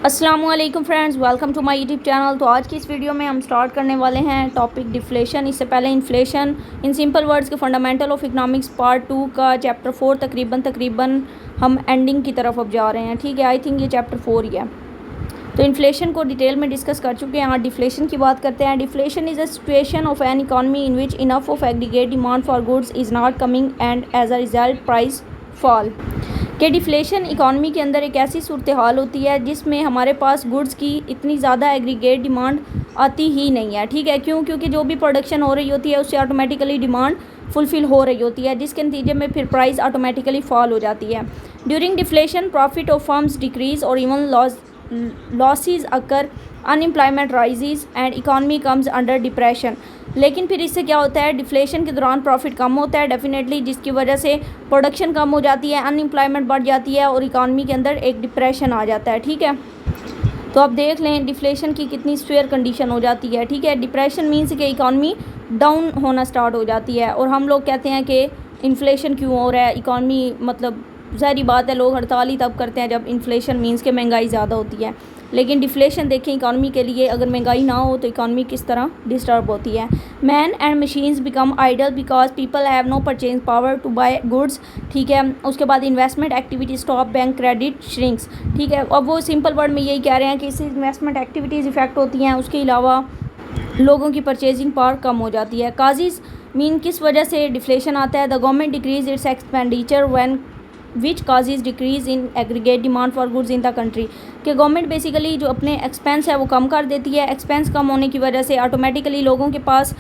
अस्सलामुअलैकुम friends, welcome to my YouTube channel. तो आज की इस वीडियो में हम स्टार्ट करने वाले हैं टॉपिक डिफ्लेशन। इससे पहले इन्फ्लेशन इन सिंपल वर्ड्स के फंडामेंटल ऑफ इकोनॉमिक्स पार्ट 2 का चैप्टर 4 तकरीबन हम एंडिंग की तरफ अब जा रहे हैं। ठीक है, आई थिंक ये चैप्टर 4 ही है। तो इन्फ्लेशन को डिटेल में डिस्कस कर चुके हैं। आज डिफ्लेशन की बात करते हैं। Deflation is a situation of an economy in which enough of aggregate demand for goods is not coming and as a result price fall. कि डिफ्लेशन इकॉनमी के अंदर एक ऐसी सूरत हाल होती है जिसमें हमारे पास गुड्स की इतनी ज़्यादा एग्रीगेट डिमांड आती ही नहीं है। ठीक है, क्योंकि जो भी प्रोडक्शन हो रही होती है उससे ऑटोमेटिकली डिमांड फुलफ़िल हो रही होती है, जिसके नतीजे में फिर प्राइस ऑटोमेटिकली फॉल हो जाती है। During deflation profit of firms decrease और even losses occur, unemployment rises and economy comes under depression. लेकिन फिर इससे क्या होता है, डिफ्लेशन के दौरान प्रॉफिट कम होता है डेफिनेटली, जिसकी वजह से प्रोडक्शन कम हो जाती है, अनएम्प्लॉयमेंट बढ़ जाती है और इकॉनमी के अंदर एक डिप्रेशन आ जाता है। ठीक है, तो आप देख लें डिफ्लेशन की कितनी स्वेयर कंडीशन हो जाती है। ठीक है, डिप्रेशन मीन्स कि इकॉनमी डाउन होना स्टार्ट हो जाती है और हम लोग कहते हैं कि इन्फ्लेशन क्यों हो रहा है, इकॉनमी मतलब ज़ाहिर बात है लोग हड़ताल ही तब करते हैं जब इन्फ्लेशन मीन्स के महंगाई ज़्यादा होती है। लेकिन डिफ्लेशन देखें इकॉनमी के लिए, अगर महंगाई ना हो तो इकॉनमी किस तरह डिस्टर्ब होती है। Man and machines become idle because people have no purchase power to buy goods. ठीक है, उसके बाद investment activity stop, bank credit shrinks. ठीक है, अब वो सिंपल वर्ड में यही कह रहे हैं कि इससे इन्वेस्टमेंट एक्टिविटीज़ इफेक्ट होती हैं, उसके अलावा लोगों की परचेजिंग पावर कम हो जाती है। काजीज मीन किस वजह से डिफ्लेशन आता है, the government decrease its expenditure when which causes decrease in aggregate demand for goods in the country. कि गवर्नमेंट बेसिकली जो अपने एक्सपेंस है वो कम कर देती है। एक्सपेंस कम होने की वजह से ऑटोमेटिकली लोगों के पास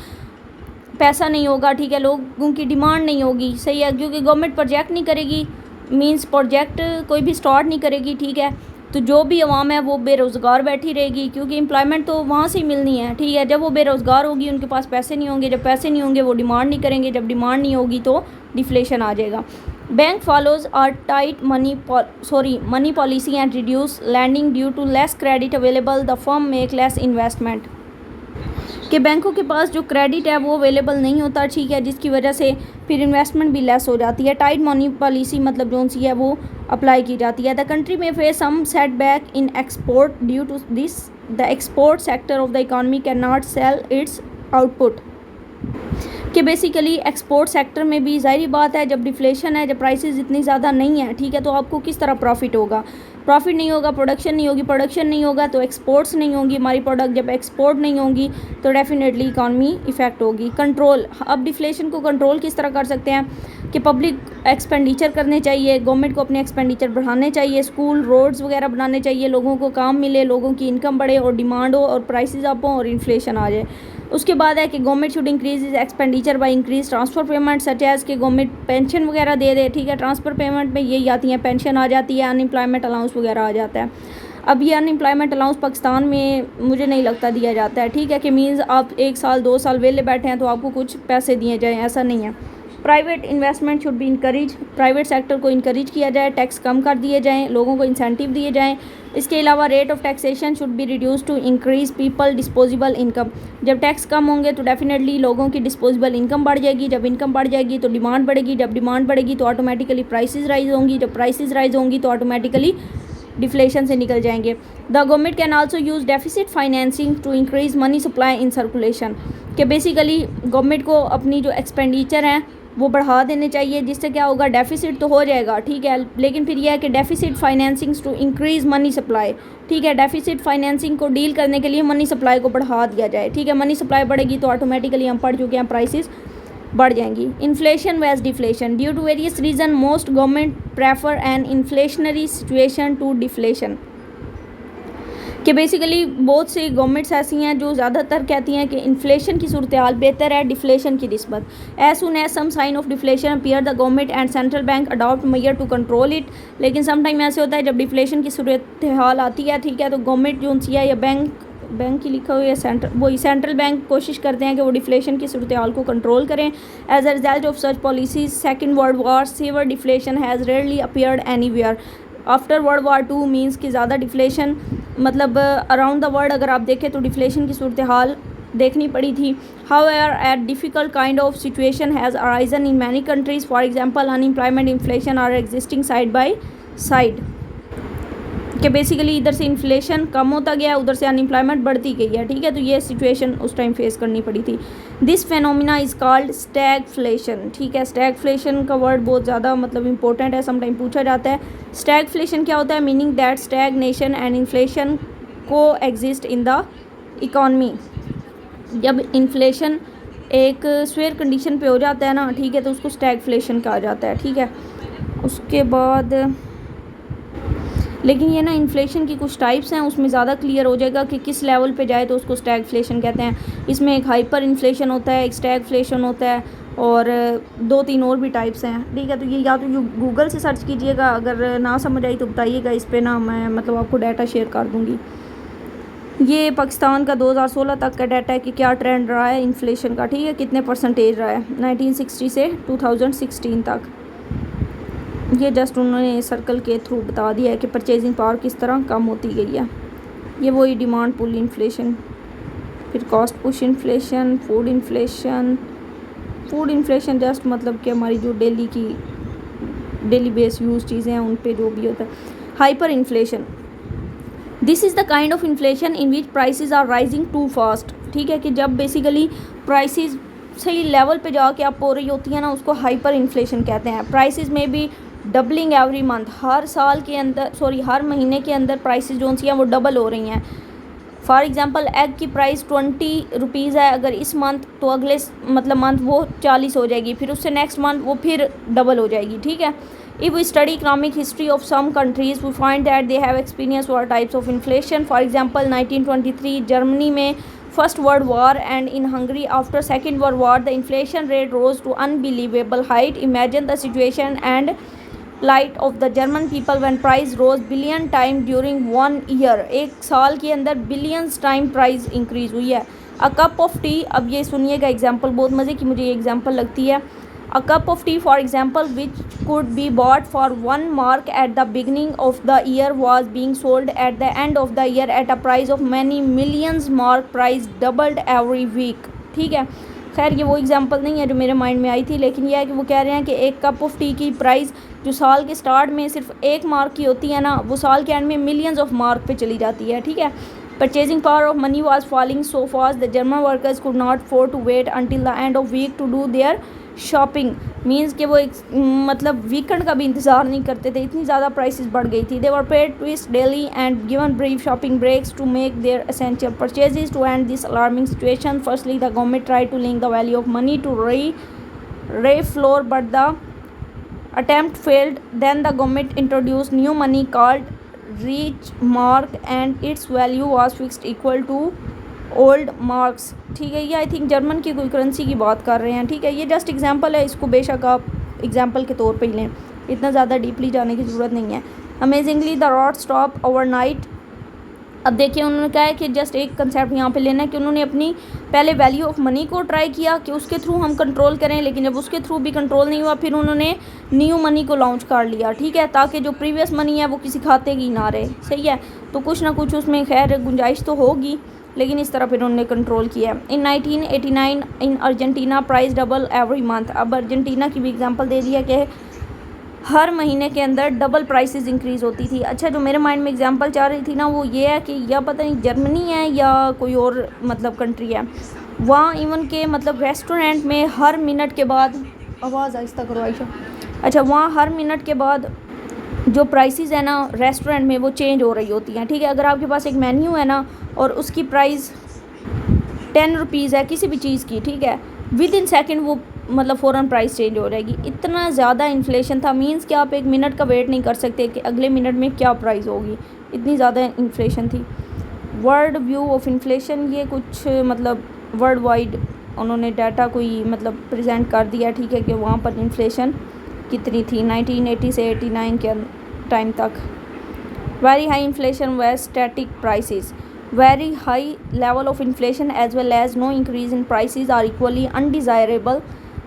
पैसा नहीं होगा। ठीक है, लोगों की डिमांड नहीं होगी। सही है, क्योंकि गवर्नमेंट प्रोजेक्ट नहीं करेगी, मींस प्रोजेक्ट कोई भी स्टार्ट नहीं करेगी। ठीक है, तो जो भी अवाम है वो बेरोज़गार बैठी रहेगी, क्योंकि एम्प्लॉयमेंट तो वहाँ से ही मिलनी है। ठीक है, जब वो बेरोज़गार होगी उनके पास पैसे नहीं होंगे, जब पैसे नहीं होंगे वो डिमांड नहीं करेंगे, जब डिमांड नहीं होगी तो डिफ्लेशन आ जाएगा। Bank follows are tight money policy and reduce lending due to less credit available, the firm make less investment. कि बैंकों के पास जो क्रेडिट है वो अवेलेबल नहीं होता। ठीक है, जिसकी वजह से फिर इन्वेस्टमेंट भी लेस हो जाती है। टाइट मनी पॉलिसी मतलब जो सी है वो अप्लाई की जाती है। द कंट्री में face some setback in export due to this, the export sector of the economy can not sell its output. कि बेसिकली एक्सपोर्ट सेक्टर में भी ज़ाहिर बात है जब डिफ्लेशन है, जब प्राइसेस इतनी ज़्यादा नहीं है, ठीक है, तो आपको किस तरह प्रॉफिट होगा, प्रॉफिट नहीं होगा, प्रोडक्शन नहीं होगी, प्रोडक्शन नहीं होगा तो एक्सपोर्ट्स नहीं होंगी हमारी प्रोडक्ट, जब एक्सपोर्ट नहीं होंगी तो डेफिनेटली इकॉनमी इफेक्ट होगी। कंट्रोल, अब डिफ्लेशन को कंट्रोल किस तरह कर सकते हैं कि पब्लिक एक्सपेंडिचर करने चाहिए, गवर्नमेंट को अपने एक्सपेंडिचर बढ़ाने चाहिए, स्कूल रोड्स वगैरह बनाने चाहिए, लोगों को काम मिले, लोगों की इनकम बढ़े और डिमांड हो और प्राइसेस अप हो और इन्फ्लेशन आ जाए। उसके बाद है कि government should increase is expenditure by increase transfer payment such as कि गवर्नमेंट पेंशन वगैरह दे दे। ठीक है, ट्रांसफ़र पेमेंट में यही आती हैं, पेंशन आ जाती है, अनएम्प्लॉयमेंट अलाउंस वगैरह आ जाता है। अब ये अनएम्प्लॉयमेंट अलाउंस पाकिस्तान में मुझे नहीं लगता दिया जाता है। ठीक है, कि मीन्स आप 1 साल 2 साल वेले बैठे हैं तो आपको कुछ पैसे दिए जाएँ, ऐसा नहीं है। Private investment should be encourage, private sector को इनकरेज किया जाए, टैक्स कम कर दिए जाएँ, लोगों को इंसेंटिव दिए जाएँ। इसके अलावा rate of taxation should be reduce to increase people disposable income. जब टैक्स कम होंगे तो डेफिनेटली लोगों की डिस्पोजेबल इनकम बढ़ जाएगी, जब इनकम बढ़ जाएगी तो डिमांड बढ़ेगी, जब डिमांड बढ़ेगी तो ऑटोमेटिकली प्राइसेस राइज होंगी, जब प्राइसेस राइज होंगी तो ऑटोमेटिकली डिफ्लेशन से निकल जाएंगे। The government can also use deficit financing to increase money supply in circulation. कि बेसिकली गवर्नमेंट को अपनी जो एक्सपेंडिचर हैं वो बढ़ा देने चाहिए, जिससे क्या होगा, डेफिसिट तो हो जाएगा। ठीक है, लेकिन फिर यह है कि deficit financing to increase money supply. ठीक है, डेफिसिट फाइनेंसिंग को डील करने के लिए मनी सप्लाई को बढ़ा दिया जाए। ठीक है, मनी सप्लाई बढ़ेगी तो ऑटोमेटिकली हम पढ़ चुके हैं प्राइसेस बढ़ जाएंगी। Inflation vs deflation, due to various reason most government prefer an inflationary situation to deflation. कि बेसिकली बहुत सी गवर्नमेंट्स ऐसी हैं जो ज़्यादातर कहती हैं कि इन्फ्लेशन की सूरत हाल बेहतर है डिफ्लेशन की निस्बत। As soon as some sign of deflation appear the government and central bank adopt measure to control it. लेकिन सम टाइम ऐसे होता है जब डिफ्लेशन की सूरत हाल आती है, ठीक है, तो गवर्नमेंट जो सी है या बैंक की लिखा हुआ है सेंट्रल बैंक कोशिश करते हैं कि वो डिफ्लेशन की सूरत हाल को कंट्रोल करें। As a result of such policies second world war severe deflation has rarely appeared anywhere. After world war 2 means कि ज़्यादा डिफ्लेशन मतलब अराउंड द वर्ल्ड अगर आप देखें तो डिफ्लेशन की सूरत हाल देखनी पड़ी थी। However at difficult kind of situation has arisen in many countries, for example unemployment, inflation are existing side by side. कि बेसिकली इधर से इन्फ्लेशन कम होता गया, उधर से अनएम्प्लॉयमेंट बढ़ती गई है, ठीक है। तो ये सिचुएशन उस टाइम फेस करनी पड़ी थी। This phenomena is called stagflation, ठीक है। स्टैगफ्लेशन का वर्ड बहुत ज़्यादा मतलब इंपॉर्टेंट है, सम टाइम पूछा जाता है। स्टैगफ्लेशन क्या होता है? Meaning that stagnation and inflation को एग्जिस्ट इन द इकॉनमी। जब इन्फ्लेशन एक स्वेयर कंडीशन पे हो जाता है ना, ठीक है, तो उसको स्टैगफ्लेशन कहा जाता है, ठीक है। उसके बाद लेकिन ये ना इन्फ्लेशन की कुछ टाइप्स हैं, उसमें ज़्यादा क्लियर हो जाएगा कि किस लेवल पे जाए तो उसको स्टैगफ्लेशन कहते हैं। इसमें एक हाइपर इन्फ्लेशन होता है, एक स्टैगफ्लेशन होता है, और 2-3 और भी टाइप्स हैं, ठीक है। तो ये या तो गूगल से सर्च कीजिएगा, अगर ना समझ आई तो बताइएगा, इस पर ना मैं मतलब आपको डाटा शेयर कर दूँगी। ये पाकिस्तान का 2016 तक का डाटा है कि क्या ट्रेंड रहा है इन्फ्लेशन का, ठीक है, कितने परसेंटेज रहा है 1960 से 2016 तक। ये जस्ट उन्होंने सर्कल के थ्रू बता दिया है कि परचेजिंग पावर किस तरह कम होती गई है। ये वही डिमांड पुल इन्फ्लेशन, फिर cost push inflation, food inflation just मतलब कि हमारी जो डेली बेस यूज़ चीज़ें हैं उन पे जो भी होता है। Hyperinflation, this is the kind of inflation in which prices are rising too fast, ठीक है, कि जब बेसिकली प्राइसेस सही लेवल पे जाके अप हो रही होती है ना, उसको हाइपर इन्फ्लेशन कहते हैं। प्राइसेस में भी डबलिंग एवरी मंथ, हर महीने के अंदर प्राइसेस जो सी हैं वो डबल हो रही हैं। फॉर एग्जांपल एग की प्राइस 20 रुपीज़ है अगर इस मंथ, तो अगले मतलब मंथ वो 40 हो जाएगी, फिर उससे नेक्स्ट मंथ वो फिर डबल हो जाएगी, ठीक है। If we study economic history of some countries, we find that they have experienced all types of inflation. For example, 1923 Germany में First World War and in Hungary after Second World War, the inflation rate rose to unbelievable height. Imagine the situation and plight of the German people when price rose billion time during 1 year. एक साल के अंदर billions time price increase हुई है. A cup of tea, अब ये सुनिएगा example, बहुत मज़े की मुझे ये एग्जाम्पल लगती है। A cup of tea, for example, which could be bought for 1 mark at the beginning of the year, was being sold at the end of the year at a price of many millions mark. Price doubled every week, ठीक है। खैर ये वो example नहीं है जो मेरे mind में आई थी, लेकिन यह है कि वो कह रहे हैं कि एक कप ऑफ टी की प्राइस जो साल के स्टार्ट में सिर्फ 1 मार्क की होती है ना, वो साल के एंड में मिलियंस ऑफ मार्क पे चली जाती है, ठीक है। Purchasing power of money was falling so fast the German workers could not afford to wait until the end of week to do their shopping. Means कि वो एक मतलब वीकेंड का भी इंतज़ार नहीं करते थे, इतनी ज़्यादा प्राइसेस बढ़ गई थी। They were paid twice daily and given brief shopping breaks to make their essential purchases. To end this alarming situation, firstly the government try to link the value of money to rye flour but the attempt failed. Then the government introduced new money called Reich Mark and its value was fixed equal to old marks, ठीक है। ये I think German की कोई currency की बात कर रहे हैं, ठीक है। ये जस्ट एग्जांपल है, इसको बेशक आप एग्जांपल के तौर पे ही लें, इतना ज़्यादा डीपली जाने की ज़रूरत नहीं है। Amazingly the rod stop overnight. अब देखिए उन्होंने कहा है कि जस्ट एक कंसेप्ट यहाँ पे लेना है कि उन्होंने अपनी पहले वैल्यू ऑफ मनी को ट्राई किया कि उसके थ्रू हम कंट्रोल करें, लेकिन जब उसके थ्रू भी कंट्रोल नहीं हुआ, फिर उन्होंने न्यू मनी को लॉन्च कर लिया, ठीक है, ताकि जो प्रीवियस मनी है वो किसी खाते की ना रहे, सही है। तो कुछ ना कुछ उसमें खैर गुंजाइश तो होगी, लेकिन इस तरह फिर उन्होंने कंट्रोल किया। इन 1989 in Argentina price double every month. अब अर्जेंटीना की भी एग्जांपल दे दिया कि हर महीने के अंदर डबल प्राइसेस इंक्रीज़ होती थी। अच्छा, जो मेरे माइंड में एग्जांपल चाह रही थी ना, वो ये है कि या पता नहीं जर्मनी है या कोई और मतलब कंट्री है, वहाँ इवन के मतलब रेस्टोरेंट में हर मिनट के बाद, आवाज़ आहिस्ता करो आयशा, अच्छा, वहाँ हर मिनट के बाद जो प्राइसेस है ना रेस्टोरेंट में वो चेंज हो रही होती हैं, ठीक है। अगर आपके पास एक मेन्यू है ना और उसकी प्राइस 10 रुपीज़ है किसी भी चीज़ की, ठीक है, विद इन सेकेंड वो मतलब फ़ौरन प्राइस चेंज हो जाएगी। इतना ज़्यादा इन्फ्लेशन था, मीन्स कि आप एक मिनट का वेट नहीं कर सकते कि अगले मिनट में क्या प्राइस होगी, इतनी ज़्यादा इन्फ्लेशन थी। वर्ल्ड व्यू ऑफ इन्फ्लेशन, ये कुछ मतलब वर्ल्ड वाइड उन्होंने डाटा कोई मतलब प्रेजेंट कर दिया, ठीक है, कि वहाँ पर इन्फ्लेशन कितनी थी 1980 से 89 के टाइम तक। वेरी हाई इन्फ्लेशन व static prices. Very high level of inflation as well as no increase in prices are equally undesirable,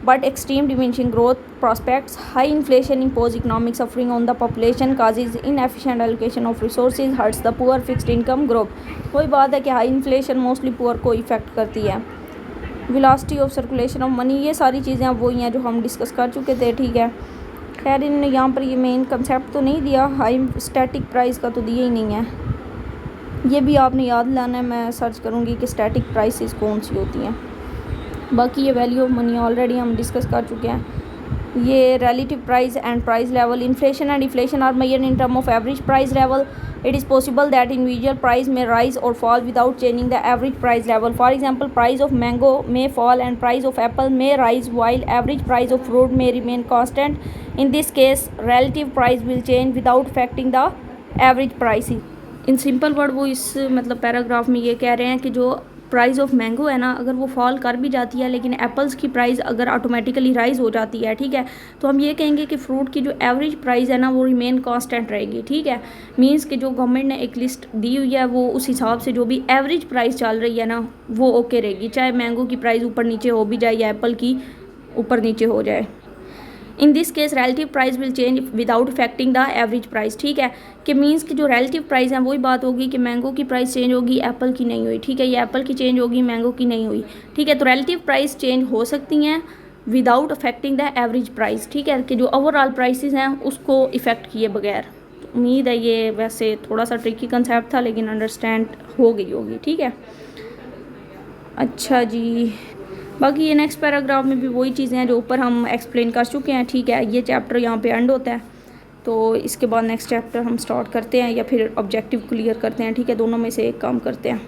but extreme diminishing growth prospects. High inflation impose economic suffering on the population, causes inefficient allocation of resources, hurts the poor fixed income group. वही बात है कि high inflation mostly poor को effect करती है। Velocity of circulation of money, ये सारी चीज़ें अब वही हैं जो हम डिस्कस कर चुके थे, ठीक है। खैर इन्होंने यहाँ पर ये मेन कंसेप्ट तो नहीं दिया, हाई स्टैटिक प्राइस का तो दिया ही नहीं है, ये भी आपने याद लाना है। मैं सर्च करूँगी कि स्टैटिक प्राइसेस कौन सी होती हैं। बाकी ये वैल्यू ऑफ मनी ऑलरेडी हम डिस्कस कर चुके हैं। ये relative price and price level, inflation and deflation are measured in terms of average price level. It is possible that individual price may rise or fall without changing the average price level. For example, price of mango may fall and price of apple may rise while average price of fruit may remain constant. In this case, relative price will change without affecting the average price. In simple word वो इस मतलब paragraph में ये कह रहे हैं कि जो प्राइस ऑफ मैंगो है ना, अगर वो फॉल कर भी जाती है लेकिन एप्पल्स की प्राइस अगर ऑटोमेटिकली राइज़ हो जाती है, ठीक है, तो हम ये कहेंगे कि फ्रूट की जो एवरेज प्राइस है ना वो रिमेन कांस्टेंट रहेगी। ठीक है, मींस कि जो गवर्नमेंट ने एक लिस्ट दी हुई है वो उस हिसाब से जो भी एवरेज प्राइस चल रही है ना वो ओके रहेगी, चाहे मैंगो की प्राइस ऊपर नीचे हो भी जाए या एप्पल की ऊपर नीचे हो जाए। In this case relative price will change without affecting the average price. ठीक है, कि मीन्स कि जो रिलेटिव प्राइस है वही बात होगी कि मैंगो की प्राइस चेंज होगी, एप्पल की नहीं हुई। ठीक है, ये एप्पल की चेंज होगी, मैंगो की नहीं हुई। ठीक है, तो रिलेटिव प्राइस चेंज हो सकती हैं without affecting the average price. ठीक है, कि जो ओवरऑल प्राइसेस हैं उसको इफ़ेक्ट किए बगैर। तो उम्मीद है ये वैसे थोड़ा सा ट्रिकी कंसेप्ट था लेकिन अंडरस्टैंड हो गई होगी। ठीक है, अच्छा जी, बाकी ये नेक्स्ट पैराग्राफ में भी वही चीज़ें हैं जो ऊपर हम एक्सप्लेन कर चुके हैं। ठीक है, ये चैप्टर यहाँ पे एंड होता है, तो इसके बाद नेक्स्ट चैप्टर हम स्टार्ट करते हैं या फिर ऑब्जेक्टिव क्लियर करते हैं। ठीक है, दोनों में से एक काम करते हैं।